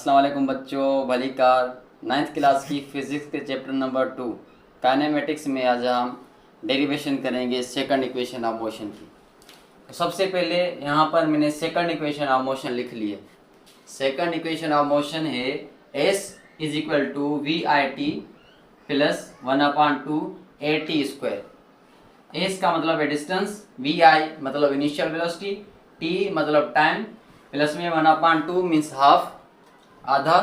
अस्सलाम वालेकुम बच्चों, भली कार 9th क्लास की फिज़िक्स के चैप्टर नंबर 2 काइनेमेटिक्स में आज हम डेरिवेशन करेंगे सेकंड इक्वेशन ऑफ मोशन की। तो सबसे पहले यहाँ पर मैंने सेकंड इक्वेशन ऑफ मोशन लिख ली है। सेकंड इक्वेशन ऑफ मोशन है s is equal to we I T plus 1/2 A T square. S का मतलब है डिस्टेंस, वी आई मतलब इनिशियल वेलोसिटी, टी मतलब टाइम, प्लस में 1/2 मीन्स हाफ आधा,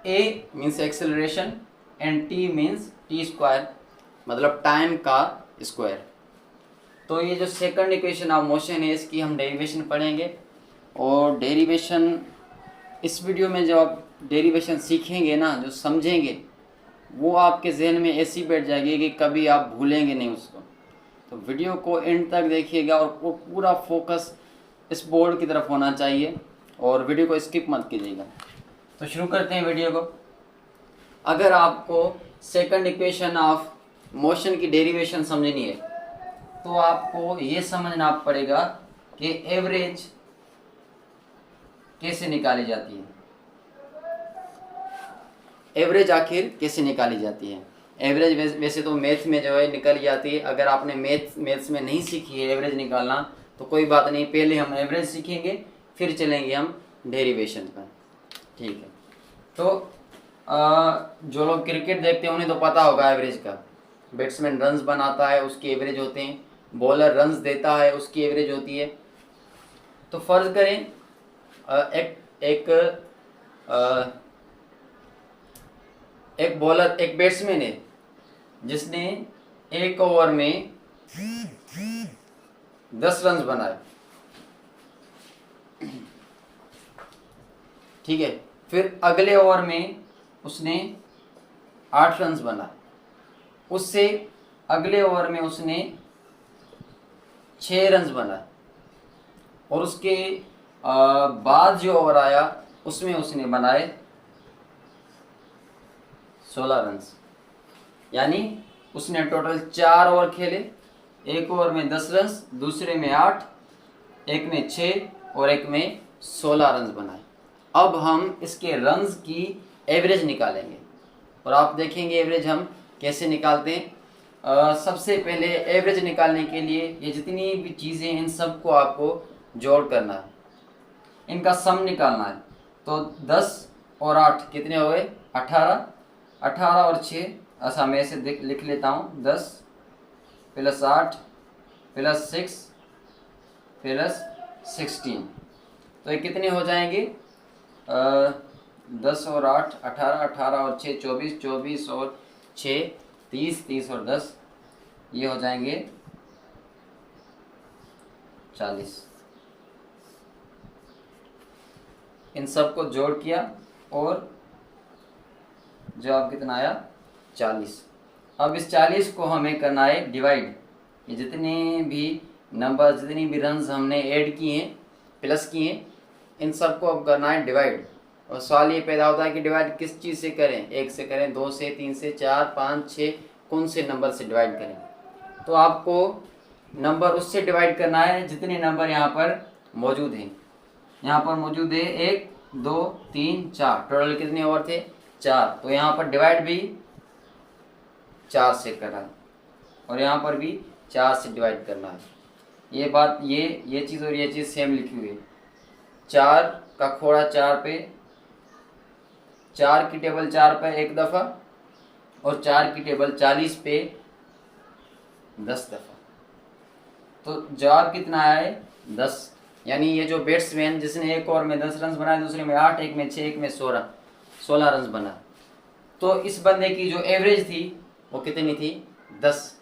A means acceleration and T means T square मतलब time का square. तो ये जो सेकंड इक्वेशन ऑफ मोशन है इसकी हम डेरिवेशन पढ़ेंगे। और डेरिवेशन इस वीडियो में जो आप डेरिवेशन सीखेंगे ना, जो समझेंगे, वो आपके जहन में ऐसी बैठ जाएगी कि कभी आप भूलेंगे नहीं उसको। तो वीडियो को एंड तक देखिएगा और वो पूरा फोकस इस बोर्ड की तरफ होना चाहिए और वीडियो को स्किप मत कीजिएगा। तो शुरू करते हैं वीडियो को। अगर आपको सेकंड इक्वेशन ऑफ मोशन की डेरिवेशन समझनी है तो आपको ये समझना पड़ेगा कि एवरेज कैसे निकाली जाती है। एवरेज आखिर कैसे निकाली जाती है। एवरेज वैसे तो मैथ में जो है निकल जाती है। अगर आपने मैथ्स में नहीं सीखी है एवरेज निकालना तो कोई बात नहीं, पहले हम एवरेज सीखेंगे फिर चलेंगे हम डेरिवेशन पर, ठीक है। तो जो लोग क्रिकेट देखते हैं उन्हें तो पता होगा एवरेज का। बैट्समैन रन्स बनाता है उसकी एवरेज होते हैं, बॉलर रन्स देता है उसकी एवरेज होती है। तो फर्ज करें एक बॉलर, एक बैट्समैन है जिसने एक ओवर में 10 रन्स बनाए, ठीक है। फिर अगले ओवर में उसने 8 रन्स बनाए, उससे अगले ओवर में उसने 6 रन्स बनाए और उसके बाद जो ओवर आया उसमें उसने बनाए 16 रन्स। यानी उसने टोटल 4 ओवर खेले। एक ओवर में 10 रन्स, दूसरे में 8, एक में 6 और एक में 16 रन्स बनाए। अब हम इसके रन्स की एवरेज निकालेंगे और आप देखेंगे एवरेज हम कैसे निकालते हैं। सबसे पहले एवरेज निकालने के लिए ये जितनी भी चीज़ें इन सबको आपको जोड़ करना है, इनका सम निकालना है। तो 10 और 8 कितने हो गए? 18। 18 और 6, अच्छा मैं ऐसे लिख लेता हूँ, 10 प्लस 8 प्लस 6 प्लस 16। तो ये कितने हो जाएंगे? 10 और 8 18, 18 और 6 24, 24 और 6 30, 30 और 10 ये हो जाएंगे 40। इन सब को जोड़ किया और जवाब कितना आया? 40। अब इस 40 को हमें करना है डिवाइड। ये जितने भी नंबर, जितनी भी रन्स हमने ऐड किए हैं, प्लस किए हैं, इन सबको अब करना है डिवाइड। और सवाल ये पैदा होता है कि डिवाइड किस चीज़ से करें? 1 से करें, 2 से, 3 से, 4, 5, 6, कौन से नंबर से डिवाइड करें? तो आपको नंबर उससे डिवाइड करना है जितने नंबर यहाँ पर मौजूद हैं। यहाँ पर मौजूद है 1 2 3 4, टोटल कितने ओवर थे? 4। तो यहाँ पर डिवाइड भी 4 से करना है और यहाँ पर भी 4 से डिवाइड करना है। ये बात, ये चीज़ और ये चीज़ सेम लिखी हुई है। 4 का खोड़ा 4 पे, 4 की टेबल 4 पे एक दफ़ा और 4 की टेबल 40 पे 10 दफ़ा। तो जवाब कितना आया है? 10। यानी ये जो बैट्समैन जिसने एक ओवर में 10 रन बनाए, दूसरे में 8, एक में 6, एक में 16 रन बनाए, तो इस बंदे की जो एवरेज थी वो कितनी थी? 10।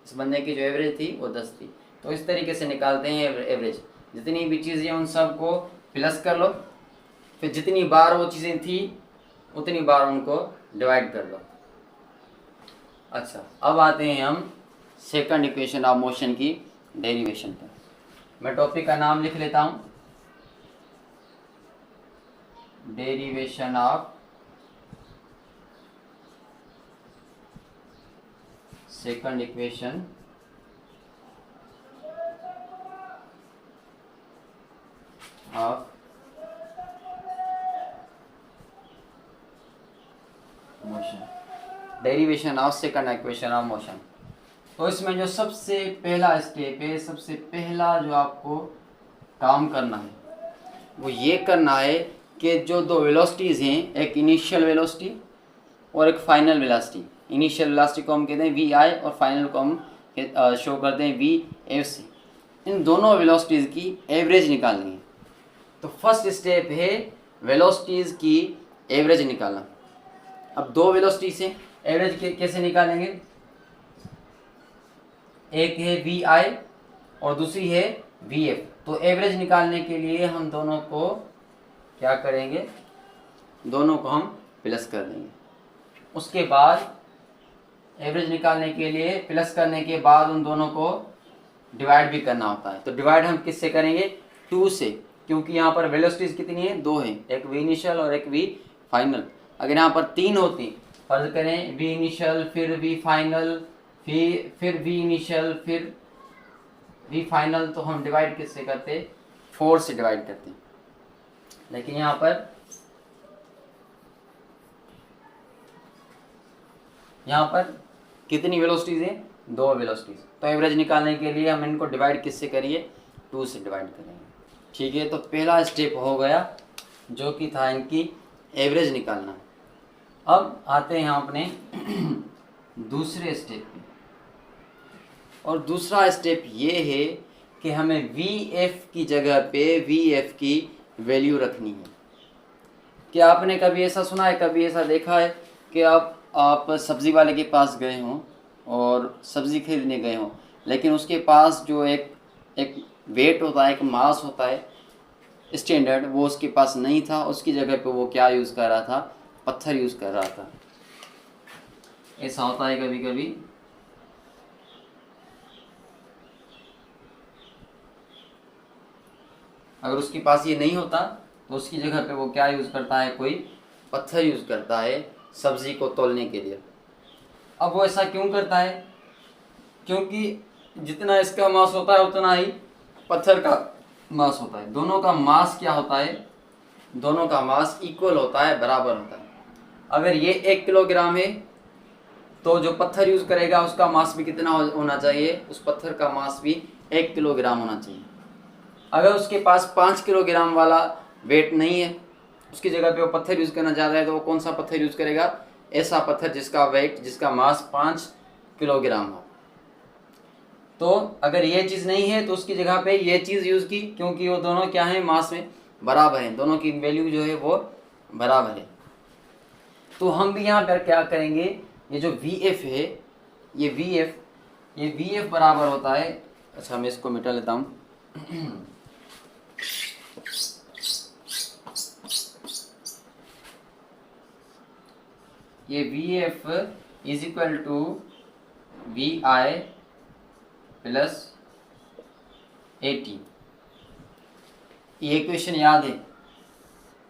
इस बंदे की जो एवरेज थी वो 10 थी। तो इस तरीके से निकालते हैं एवरेज। जितनी भी चीज़ें उन सब को प्लस कर लो, फिर जितनी बार वो चीज़ें थी उतनी बार उनको डिवाइड कर दो। अच्छा, अब आते हैं हम सेकंड इक्वेशन ऑफ मोशन की डेरिवेशन पर। मैं टॉपिक का नाम लिख लेता हूँ, derivation of second equation of motion, derivation of second equation of motion. तो इसमें जो सबसे पहला स्टेप है, सबसे पहला जो आपको काम करना है वो ये करना है कि जो दो वेलोसिटीज़ हैं, एक इनिशियल वेलोसिटी और एक फाइनल वेलोसिटी। इनिशियल वेलोसिटी को हम कहते हैं वी आई और फाइनल को हम शो करते हैं वी एफ से। इन दोनों वेलोसिटीज़ की एवरेज निकालनी है। तो फर्स्ट स्टेप है वेलोसिटीज़ की एवरेज निकालना। अब दो वेलोसिटी से एवरेज कैसे निकालेंगे? एक है वी आई और दूसरी है वी एफ। तो एवरेज निकालने के लिए हम दोनों को क्या करेंगे? दोनों को हम प्लस कर देंगे। उसके बाद एवरेज निकालने के लिए प्लस करने के बाद उन दोनों को डिवाइड भी करना होता है। तो डिवाइड हम किससे करेंगे? 2 से, क्योंकि यहाँ पर वेलोसिटीज कितनी है? 2 है, एक वी इनिशियल और एक वी फाइनल। अगर यहाँ पर 3 होती, फर्ज करें वी इनिशियल फिर वी फाइनल फिर वी इनिशियल फिर वी फाइनल, तो हम डिवाइड किससे करते? 4 से डिवाइड करते हैं। लेकिन यहाँ पर कितनी वेलोसिटीज हैं? 2 वेलोसिटीज। तो एवरेज निकालने के लिए हम इनको डिवाइड किससे करिए? 2 से डिवाइड करेंगे। ठीक है, तो पहला स्टेप हो गया जो कि था इनकी एवरेज निकालना। अब आते हैं यहाँ अपने दूसरे स्टेप पे। और दूसरा स्टेप ये है कि हमें वी एफ की जगह पे वी एफ की वैल्यू रखनी है। क्या आपने कभी ऐसा सुना है, कभी ऐसा देखा है कि आप सब्ज़ी वाले के पास गए हों और सब्ज़ी खरीदने गए हों, लेकिन उसके पास जो एक वेट होता है, एक मास होता है स्टैंडर्ड, वो उसके पास नहीं था। उसकी जगह पे वो क्या यूज़ कर रहा था? पत्थर यूज़ कर रहा था। ऐसा होता है कभी कभी। अगर उसके पास ये नहीं होता तो उसकी जगह पे वो क्या यूज़ करता है? कोई पत्थर यूज़ करता है सब्ज़ी को तौलने के लिए। अब वो ऐसा क्यों करता है? क्योंकि जितना इसका मास होता है उतना ही पत्थर का मास होता है। दोनों का मास क्या होता है? दोनों का मास इक्वल होता है, बराबर होता है। अगर ये 1 किलोग्राम है तो जो पत्थर यूज़ करेगा उसका मास भी कितना होना चाहिए? उस पत्थर का मास भी 1 किलोग्राम होना चाहिए। अगर उसके पास 5 किलोग्राम वाला वेट नहीं है, उसकी जगह पे वो पत्थर यूज़ करना चाहता है, तो वो कौन सा पत्थर यूज़ करेगा? ऐसा पत्थर जिसका वेट, जिसका मास 5 किलोग्राम हो। तो अगर ये चीज़ नहीं है तो उसकी जगह पे ये चीज़ यूज़ की, क्योंकि वो दोनों क्या है? मास में बराबर हैं, दोनों की वैल्यू जो है वो बराबर है। तो हम भी यहाँ पर क्या करेंगे? ये जो वी एफ है, ये वी एफ बराबर होता है। अच्छा, मैं इसको मिटा लेता हूँ। ये v F is equal to we I plus A t. ये इक्वेशन याद है?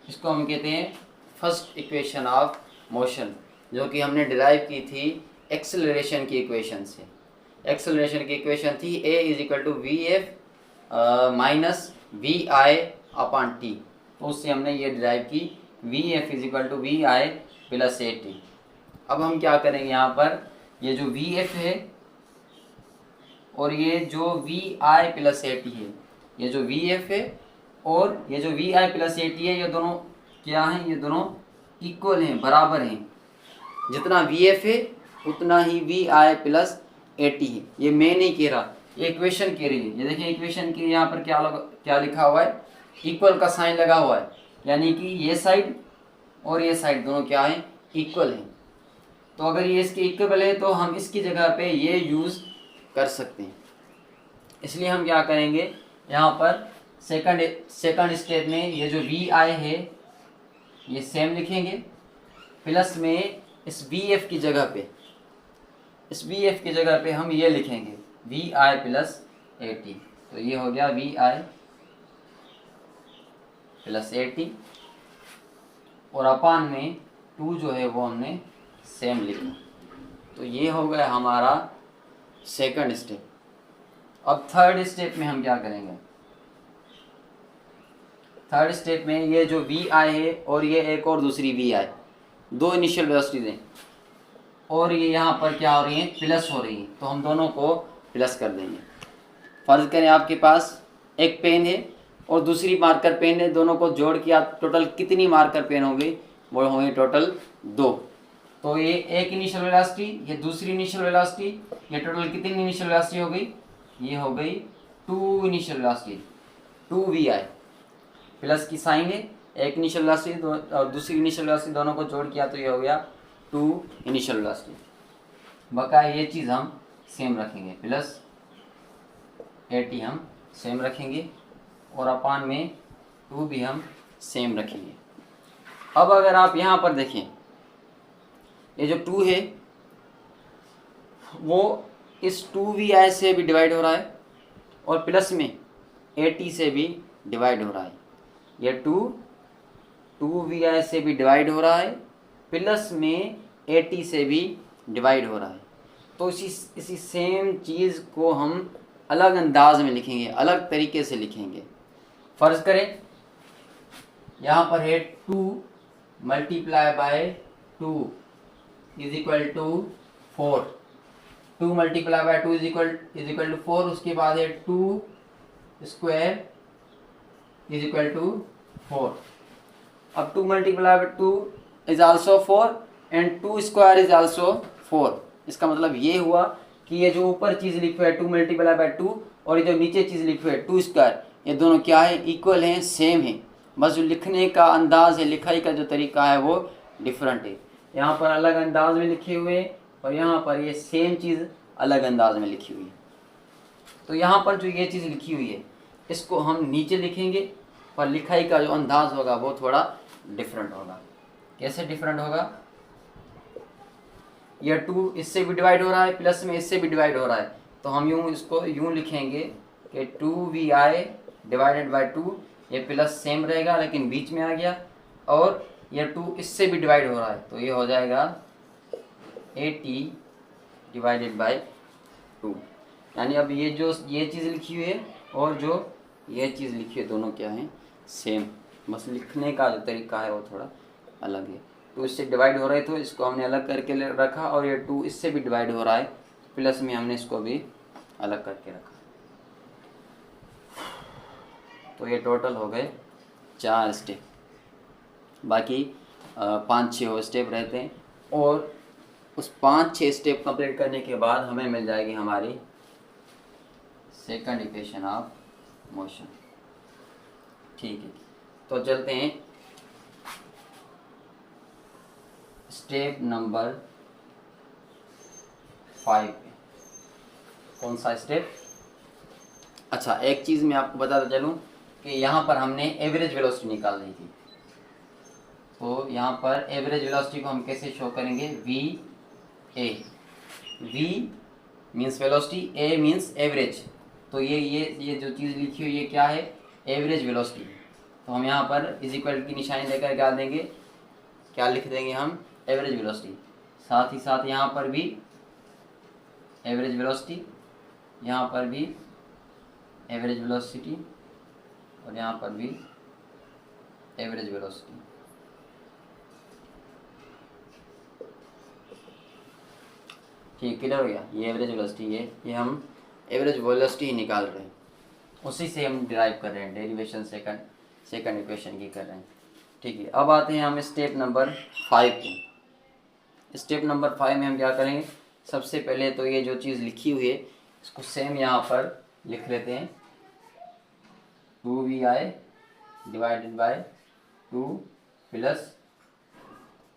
इसको हम कहते हैं फर्स्ट इक्वेशन ऑफ मोशन, जो कि हमने डिराइव की थी एक्सेलरेशन की इक्वेशन से। एक्सेलरेशन की इक्वेशन थी A is equal to V F minus V I upon T. तो उससे हमने ये डिराइव की V F is equal to we I plus A T. अब हम क्या करेंगे? यहाँ पर ये जो वी एफ है और ये जो v I plus A T है, ये जो वी एफ है और ये जो v I plus A T है, ये दोनों क्या हैं? ये दोनों इक्वल हैं, बराबर हैं। जितना वी एफ है उतना ही V I plus A T है। ये मैं नहीं कह रहा, ये इक्वेशन कह रही है। ये देखिए इक्वेशन के यहाँ पर क्या लिखा हुआ है? इक्वल का साइन लगा हुआ है, यानी कि ये साइड और ये साइड दोनों क्या है? इक्वल हैं। तो अगर ये इसके इक्वल है तो हम इसकी जगह पे ये यूज़ कर सकते हैं। इसलिए हम क्या करेंगे? यहाँ पर सेकंड स्टेप में ये जो वी आई है ये सेम लिखेंगे, प्लस में इस वी एफ की जगह पे हम ये लिखेंगे वी आई प्लस ए टी। तो ये हो गया वी आई प्लस ए टी, और अपान में 2 जो है वो हमने सेम लिखा। तो ये हो गया हमारा सेकंड स्टेप। अब थर्ड स्टेप में हम क्या करेंगे? थर्ड स्टेप में ये जो वी आई है और ये एक और दूसरी वी आई, दो इनिशियल वेलोसिटीज हैं और ये यहाँ पर क्या हो रही है, प्लस हो रही है, तो हम दोनों को प्लस कर देंगे। फर्ज करें आपके पास एक पेन है और दूसरी मार्कर पेन है, दोनों को जोड़ के आप टोटल कितनी मार्कर पेन हो गई, वो होंगे टोटल 2। तो ये एक इनिशियल वेलोसिटी, ये दूसरी इनिशियल वेलोसिटी, ये टोटल कितनी इनिशियल वेलोसिटी हो गई, ये हो गई 2 इनिशियल वेलोसिटी, 2vi। प्लस की साइन है, एक इनिशियल वेलोसिटी और दूसरी इनिशियल वेलोसिटी दोनों को जोड़ किया तो ये हो गया 2 इनिशियल वेलोसिटी। बकाया ये चीज़ हम सेम रखेंगे, प्लस 80 हम सेम रखेंगे और अपान में 2 भी हम सेम रखेंगे। अब अगर आप यहाँ पर देखें, ये जो 2 है वो इस 2vi से भी डिवाइड हो रहा है और प्लस में 80 से भी डिवाइड हो रहा है। ये 2vi से भी डिवाइड हो रहा है, प्लस में 80 से भी डिवाइड हो रहा है। तो इसी सेम चीज़ को हम अलग अंदाज में लिखेंगे, अलग तरीके से लिखेंगे। फर्ज करें यहाँ पर है 2 multiply by 2 is equal to 4, 2 multiply by 2 is equal to 4। उसके बाद है 2 स्क्वायर इज इक्वल टू 4। अब 2 multiply by 2 is also 4 and 2 square is also 4। इसका मतलब ये हुआ कि ये जो ऊपर चीज़ लिखी है 2 मल्टीप्लाई बाय 2 और ये जो नीचे चीज़ लिखी है 2 स्क्वायर, ये दोनों क्या है, इक्वल हैं, सेम है। बस जो लिखने का अंदाज है, लिखाई का जो तरीका है वो डिफरेंट है। यहाँ पर अलग अंदाज में लिखे हुए और यहाँ पर ये सेम चीज़ अलग अंदाज में लिखी हुई है। तो यहाँ पर जो ये चीज़ लिखी हुई है इसको हम नीचे लिखेंगे पर लिखाई का जो अंदाज होगा वो थोड़ा डिफरेंट होगा। कैसे डिफरेंट होगा, ये 2 इससे भी डिवाइड हो रहा है, प्लस में इससे भी डिवाइड हो रहा है, तो हम इसको यूँ लिखेंगे कि 2vi डिवाइडेड बाय 2, ये प्लस सेम रहेगा लेकिन बीच में आ गया, और ये 2 इससे भी डिवाइड हो रहा है तो ये हो जाएगा 80 डिवाइडेड बाय 2। यानी अब ये चीज़ लिखी हुई है और जो ये चीज़ लिखी है दोनों क्या है, सेम। बस लिखने का जो तरीका है वो थोड़ा अलग है। 2 इससे डिवाइड हो रहे तो इसको हमने अलग करके रखा और ये 2 इससे भी डिवाइड हो रहा है, प्लस में हमने इसको भी अलग करके रखा। तो ये टोटल हो गए 4 स्टेप, बाकी 5-6 स्टेप रहते हैं और उस 5-6 स्टेप कंप्लीट करने के बाद हमें मिल जाएगी हमारी सेकंड इक्वेशन ऑफ मोशन। ठीक है, तो चलते हैं स्टेप नंबर 5 पे। कौन सा स्टेप, अच्छा एक चीज़ मैं आपको बताता चलूँ कि यहाँ पर हमने एवरेज वेलोसिटी निकाल ली थी। तो यहाँ पर एवरेज वेलोसिटी को हम कैसे शो करेंगे, VA, V means velocity, A means average. तो ये जो चीज़ लिखी हुई है क्या है, एवरेज वेलोसिटी। तो हम यहाँ पर इज इक्वल की निशानी देकर क्या देंगे, क्या लिख देंगे हम, एवरेज वेलोसिटी। साथ ही साथ यहाँ पर भी एवरेज वेलोसिटी, यहाँ पर भी एवरेज वेलोसिटी और यहाँ पर भी एवरेज वेलोसिटी। ठीक, क्लियर हो गया। ये एवरेज वेलोसिटी है, ये हम एवरेज वेलोसिटी ही निकाल रहे हैं, उसी से हम डिराइव कर रहे हैं, डेरिवेशन सेकंड इक्वेशन की कर रहे हैं। ठीक है, अब आते हैं हम स्टेप नंबर 5 पे। स्टेप नंबर 5 में हम क्या करेंगे, सबसे पहले तो ये जो चीज़ लिखी हुई है इसको सेम यहाँ पर लिख लेते हैं, 2vi divided by 2 plus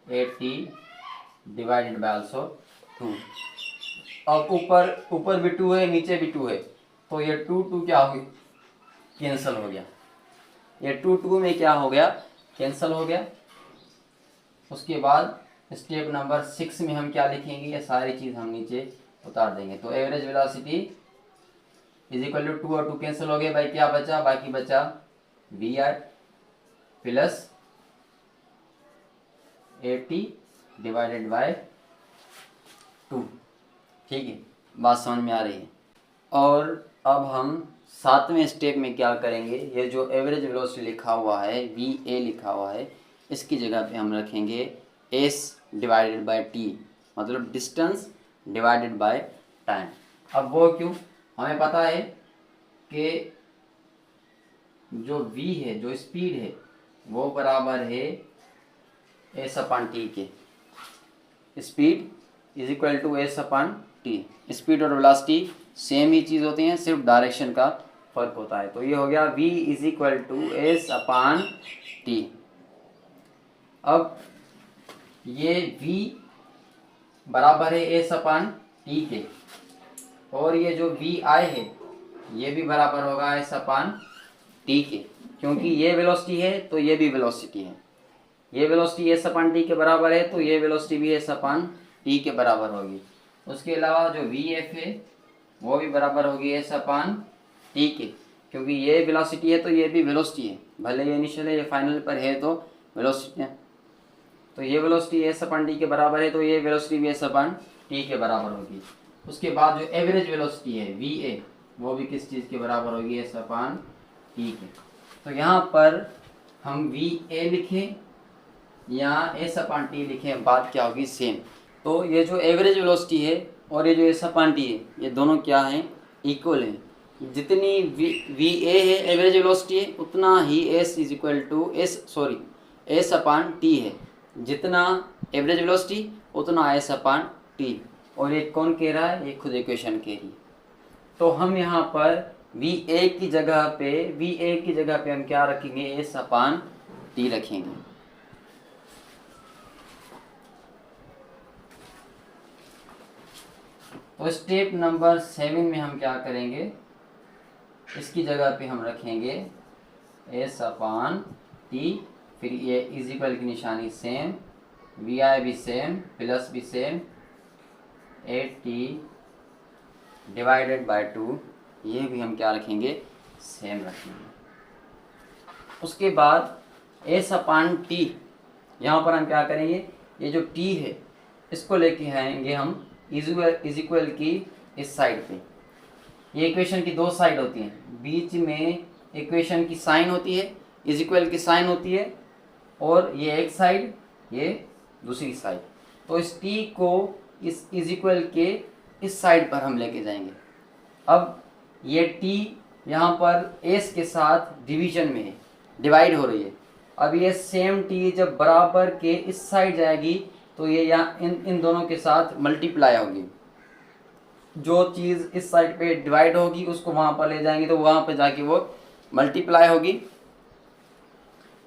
80 divided by also 2। अब ऊपर भी 2 है, नीचे भी 2 है, तो ये 2 क्या हो गया, कैंसिल हो गया। ये 2 में क्या हो गया, कैंसिल हो गया। उसके बाद स्टेप नंबर 6 में हम क्या लिखेंगे, ये सारी चीज़ हम नीचे उतार देंगे। तो average velocity is equal to 2 और 2 कैंसिल हो गए, भाई क्या बचा, बाकी बचा vi प्लस 80 डिवाइडेड बाय 2। ठीक है, बात समझ में आ रही है। और अब हम 7वें स्टेप में क्या करेंगे, ये जो एवरेज वेलोसिटी लिखा हुआ है, VA लिखा हुआ है, इसकी जगह पे हम रखेंगे एस डिवाइडेड बाय टी, मतलब डिस्टेंस डिवाइडेड बाय टाइम। अब वो क्यों, हमें पता है कि जो v है, जो स्पीड है, वो बराबर है एस अपान टी के। Speed is equal to S upon t. Speed और वेलोसिटी सेम ही चीज़ होती हैं, सिर्फ डायरेक्शन का फर्क होता है। तो ये हो गया v is equal to S upon t. अब ये v बराबर है एस अपान टी के, और ये जो vi है ये भी बराबर होगा एस अपान टी के, क्योंकि ये वेलोसिटी है तो ये भी वेलोसिटी है। ये वेलोसिटी एस अपान टी के बराबर है तो ये वेलोसिटी भी एस अपान टी के बराबर होगी। उसके अलावा जो वी एफ है वो भी बराबर होगी एस अपान टी के, क्योंकि ये वेलोसिटी है तो ये भी वेलोसिटी है, भले ये इनिशियल है ये फाइनल पर है तो वेलोसिटी है। तो ये वेलोसिटी एस अपान टी के बराबर है तो ये वेलोसिटी भी एस अपान टी के बराबर होगी। उसके बाद जो एवरेज वेलोसिटी है वी ए, वो भी किस चीज़ के बराबर होगी, एस अपान टी के। तो यहाँ पर हम वी ए लिखें या एस अपान टी लिखें, बात क्या होगी, सेम। तो ये जो एवरेज वेलोसिटी है और ये जो एस अपान टी है, ये दोनों क्या हैं, इक्वल हैं। जितनी वी ए है एवरेज वेलोसिटी है, उतना ही S is equal to S upon T है। जितना एवरेज वेलोसिटी उतना एस अपान टी। और ये कौन कह रहा है, ये खुद इक्वेशन कह रही है। तो हम यहाँ पर वी ए की जगह पे हम क्या रखेंगे, एस अपान टी रखेंगे। तो स्टेप नंबर 7 में हम क्या करेंगे, इसकी जगह पे हम रखेंगे एस अपान टी, फिर ये इज इक्वल की निशानी सेम, वी आई भी सेम, प्लस भी सेम, 8t डिवाइडेड बाय 2, ये भी हम क्या रखेंगे, सेम रखेंगे। उसके बाद एस अपान टी, यहाँ पर हम क्या करेंगे, ये जो t है इसको लेके आएंगे हम इज इक्वल की इस साइड पे। ये इक्वेशन की दो साइड होती हैं, बीच में इक्वेशन की साइन होती है, इज इक्वल की साइन होती है, और ये एक साइड, ये दूसरी साइड। तो इस t को इस इज इक्वल के इस साइड पर हम लेके जाएंगे। अब ये t यहाँ पर s के साथ डिवीजन में है, डिवाइड हो रही है। अब ये सेम t जब बराबर के इस साइड जाएगी तो ये यहाँ इन दोनों के साथ मल्टीप्लाई होगी। जो चीज़ इस साइड पे डिवाइड होगी उसको वहाँ पर ले जाएंगे तो वहाँ पर जाके वो मल्टीप्लाई होगी,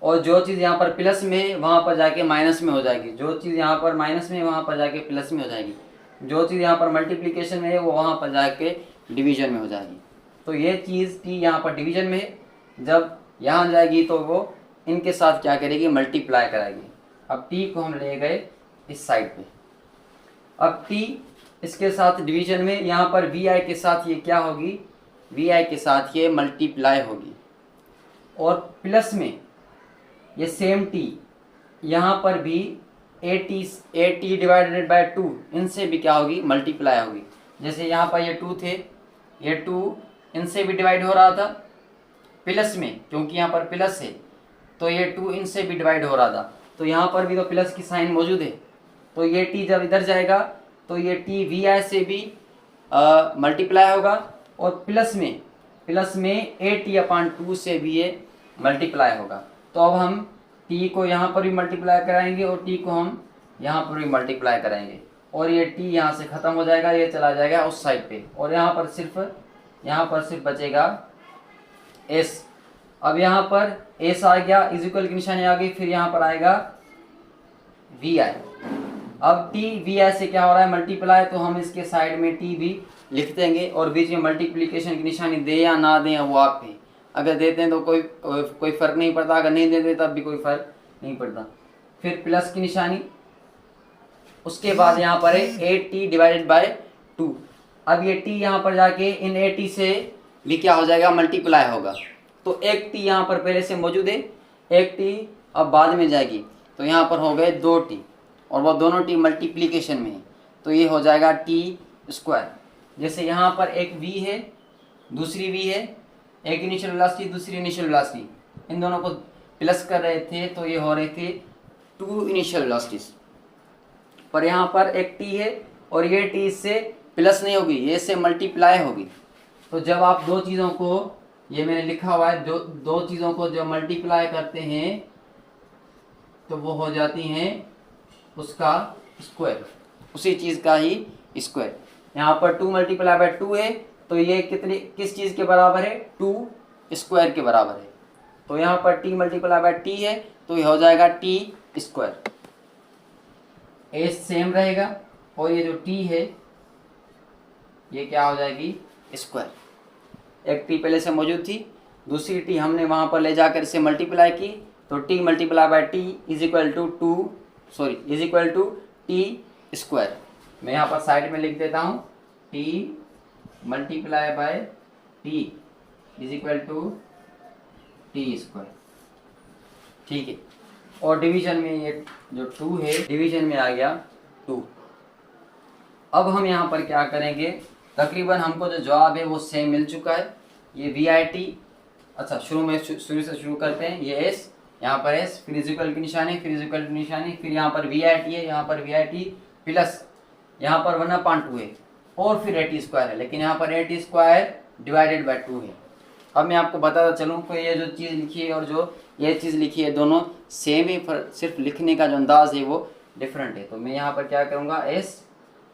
और जो चीज़ यहाँ पर प्लस में है वहाँ पर जाके माइनस में हो जाएगी। जो चीज़ यहाँ पर माइनस में है वहाँ पर जाके प्लस में हो जाएगी। जो चीज़ यहाँ पर मल्टीप्लिकेशन में है वो वहाँ पर जाके डिवीजन में हो जाएगी। तो ये चीज़ टी यहाँ पर डिवीजन में है, जब यहाँ जाएगी तो वो इनके साथ क्या करेगी, मल्टीप्लाई कराएगी। अब टी को हम ले गए इस साइड पे। अब टी इसके साथ डिवीजन में, यहाँ पर वी आई के साथ ये क्या होगी, वी आई के साथ ये मल्टीप्लाई होगी, और प्लस में ये सेम टी यहाँ पर भी ए टी डिवाइडेड बाय 2, इनसे भी क्या होगी, मल्टीप्लाई होगी। जैसे यहाँ पर ये 2 थे, ये 2 इनसे भी डिवाइड हो रहा था प्लस में, क्योंकि यहाँ पर प्लस है तो ये 2 इनसे भी डिवाइड हो रहा था, तो यहाँ पर भी तो प्लस की साइन मौजूद है। तो ये टी जब इधर जाएगा तो ये टी वी आई से भी मल्टीप्लाई होगा, और प्लस में ए टी अपान 2 से भी ये मल्टीप्लाई होगा। तो अब हम टी को यहाँ पर भी मल्टीप्लाई कराएंगे और टी को हम यहाँ पर भी मल्टीप्लाई कराएंगे, और ये टी यहाँ से ख़त्म हो जाएगा, ये चला जाएगा उस साइड पे, और यहाँ पर सिर्फ बचेगा एस। अब यहाँ पर एस आ गया, इज इक्वल की निशानी आ गई, फिर यहाँ पर आएगा वी आई। अब टी वी आई से क्या हो रहा है, मल्टीप्लाई, तो हम इसके साइड में टी भी लिख देंगे, और बीच में मल्टीप्लिकेशन की निशानी दे या ना दें वो आप पे। अगर देते हैं तो कोई फ़र्क नहीं पड़ता, अगर नहीं देते तब भी कोई फ़र्क नहीं पड़ता। फिर प्लस की निशानी, उसके बाद यहाँ पर है 8t डिवाइडेड बाय 2। अब ये t यहाँ पर जाके इन 8t से भी क्या हो जाएगा, मल्टीप्लाई होगा। तो एक t यहाँ पर पहले से मौजूद है, एक t अब बाद में जाएगी, तो यहाँ पर हो गए 2t, और वो दोनों t मल्टीप्लिकेशन में है, तो ये हो जाएगा t²। जैसे यहाँ पर एक v है, दूसरी v है, एक इनिशियल वेलोसिटी दूसरी इनिशियल वेलोसिटी, इन दोनों को प्लस कर रहे थे तो ये हो रहे थे 2 इनिशियल वेलोसिटीज। पर यहाँ पर एक टी है और ये टी इससे प्लस नहीं होगी, ये इससे मल्टीप्लाई होगी। तो जब आप दो चीज़ों को, ये मैंने लिखा हुआ है, जो दो चीज़ों को जब मल्टीप्लाई करते हैं तो वो हो जाती हैं उसका स्क्वायर, उसी चीज़ का ही स्क्वायर। यहाँ पर 2 मल्टीप्लाई बाय 2 है, तो ये किस चीज़ के बराबर है? 2 स्क्वायर के बराबर है। तो यहाँ पर t मल्टीप्लाई बाय टी है, तो ये हो जाएगा टी स्क्वायर। ए सेम रहेगा और ये जो t है ये क्या हो जाएगी? स्क्वायर। एक टी पहले से मौजूद थी, दूसरी टी हमने वहाँ पर ले जाकर इसे मल्टीप्लाई की, तो t multiply by t is equal to t square. मैं यहाँ पर साइड में लिख देता हूँ, t multiply by t is equal to t square. ठीक है, और डिवीजन में ये जो 2 है डिवीजन में आ गया 2। अब हम यहाँ पर क्या करेंगे, तकरीबन हमको जो जवाब है वो सेम मिल चुका है। ये वी आई टी, अच्छा शुरू से शुरू करते हैं। ये एस, यहाँ पर एस, फिर इक्वल की निशानी, फिर इक्वल की निशानी, फिर यहाँ पर वी आई टी है, यहाँ पर वी आई टी प्लस यहाँ पर 1/2 है और फिर 8 स्क्वायर है, लेकिन यहाँ पर 8 स्क्वायर डिवाइडेड बाय 2 है। अब मैं आपको बताता चलूँ कि ये जो चीज़ लिखी है और जो ये चीज़ लिखी है दोनों सेम ही, सिर्फ लिखने का जो अंदाज है वो डिफरेंट है। तो मैं यहाँ पर क्या करूँगा, s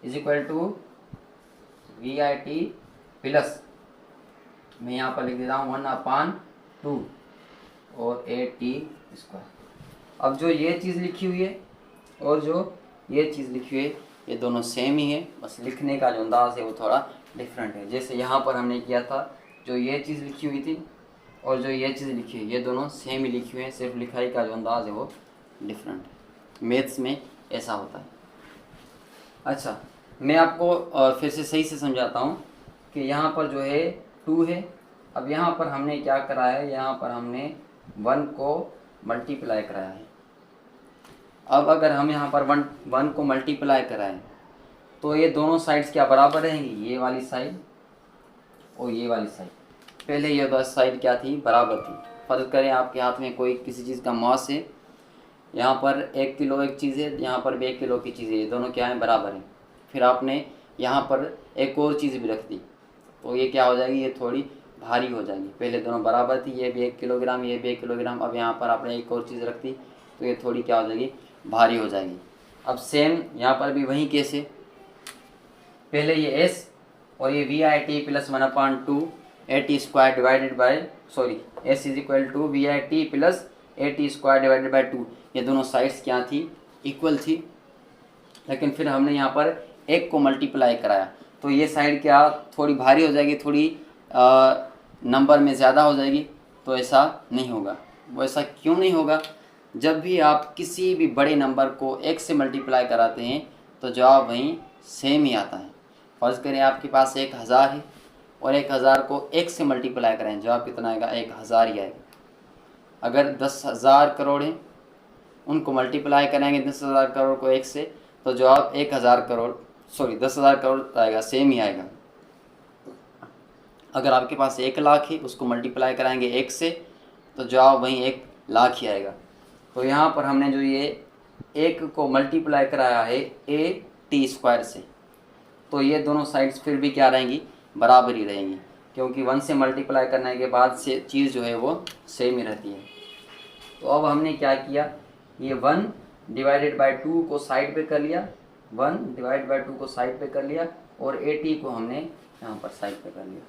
is equal to we I T plus, मैं यहाँ पर लिख देता हूँ 1/2 और 8t स्क्वायर। अब जो ये चीज़ लिखी हुई है और जो ये चीज़ लिखी हुई है ये दोनों सेम ही है, बस लिखने का जो अंदाज है वो थोड़ा डिफरेंट है। जैसे यहाँ पर हमने किया था, जो ये चीज़ लिखी हुई थी और जो ये चीज़ लिखी है ये दोनों सेम ही लिखी हुई है, सिर्फ लिखाई का जो अंदाज है वो डिफरेंट है। मैथ्स में ऐसा होता है। अच्छा, मैं आपको फिर से सही से समझाता हूँ कि यहाँ पर जो है 2 है। अब यहाँ पर हमने क्या कराया है, यहाँ पर हमने 1 को मल्टीप्लाई कराया है। अब अगर हम यहाँ पर 1 को मल्टीप्लाई कराएं तो ये दोनों साइड्स क्या बराबर रहेंगी, ये वाली साइड और ये वाली साइड। पहले ये दो साइड क्या थी, बराबर थी। फर्ज करें आपके हाथ में कोई किसी चीज़ का मास है, यहाँ पर 1 किलो एक चीज़ है, यहाँ पर भी 1 किलो की चीज़ है, ये दोनों क्या है, बराबर हैं। फिर आपने यहाँ पर एक और चीज़ भी रख दी तो ये क्या हो जाएगी, ये थोड़ी भारी हो जाएगी। पहले दोनों बराबर थी, ये भी 1 किलोग्राम, ये भी 1 किलोग्राम। अब यहाँ पर आपने एक और चीज़ रख दी तो ये थोड़ी क्या हो जाएगी, भारी हो जाएगी। अब सेम यहाँ पर भी वही कैसे, पहले ये एस और ये v I T plus 1/2 8 square divided by s is equal to we I T plus 8 square divided by 2। ये दोनों साइड्स क्या थी, इक्वल थी, लेकिन फिर हमने यहाँ पर 1 को मल्टीप्लाई कराया तो ये साइड क्या थोड़ी भारी हो जाएगी, थोड़ी नंबर में ज़्यादा हो जाएगी। तो ऐसा नहीं होगा। वो ऐसा क्यों नहीं होगा, जब भी आप किसी भी बड़े नंबर को 1 से मल्टीप्लाई कराते हैं तो जवाब वहीं सेम ही आता है। फर्ज़ करें आपके पास 1000 है और 1000 को 1 से मल्टीप्लाई करें, जवाब कितना आएगा, 1000 ही आएगा। अगर 10,000 करोड़ हैं, उनको मल्टीप्लाई करेंगे 10,000 करोड़ को 1 से, तो जवाब 10,000 करोड़ 10,000 करोड़ आएगा, सेम ही आएगा। अगर आपके पास 1 लाख है, उसको मल्टीप्लाई कराएंगे 1 से, तो जवाब वहीं 1 लाख ही आएगा। तो यहाँ पर हमने जो ये 1 को मल्टीप्लाई कराया है AT स्क्वायर से, तो ये दोनों साइड्स फिर भी क्या रहेंगी, बराबर ही रहेंगी, क्योंकि 1 से मल्टीप्लाई करने के बाद से चीज़ जो है वो सेम ही रहती है। तो अब हमने क्या किया, ये 1 डिवाइडेड बाय 2 को साइड पे कर लिया, 1 डिवाइड बाय 2 को साइड पे कर लिया और AT को हमने यहाँ पर साइड पे कर लिया,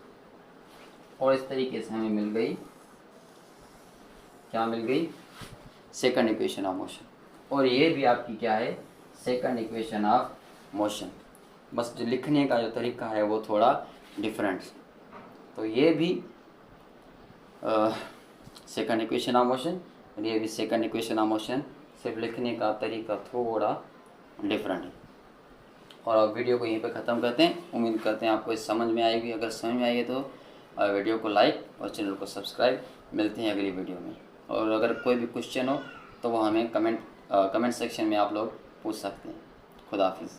और इस तरीके से हमें मिल गई, क्या मिल गई, सेकंड इक्वेशन ऑफ मोशन। और ये भी आपकी क्या है, सेकंड इक्वेशन ऑफ मोशन। बस जो लिखने का जो तरीका है वो थोड़ा डिफरेंट। तो ये भी सेकंड इक्वेशन ऑफ मोशन और ये भी सेकंड इक्वेशन ऑफ मोशन, सिर्फ लिखने का तरीका थोड़ा डिफरेंट है। और अब वीडियो को यहीं पे ख़त्म करते हैं। उम्मीद करते हैं आपको इस समझ में आएगी। अगर समझ में आई है तो वीडियो को लाइक और चैनल को सब्सक्राइब। मिलते हैं अगली वीडियो में। और अगर कोई भी क्वेश्चन हो तो वो हमें कमेंट सेक्शन में आप लोग पूछ सकते हैं। खुदा हाफिज़।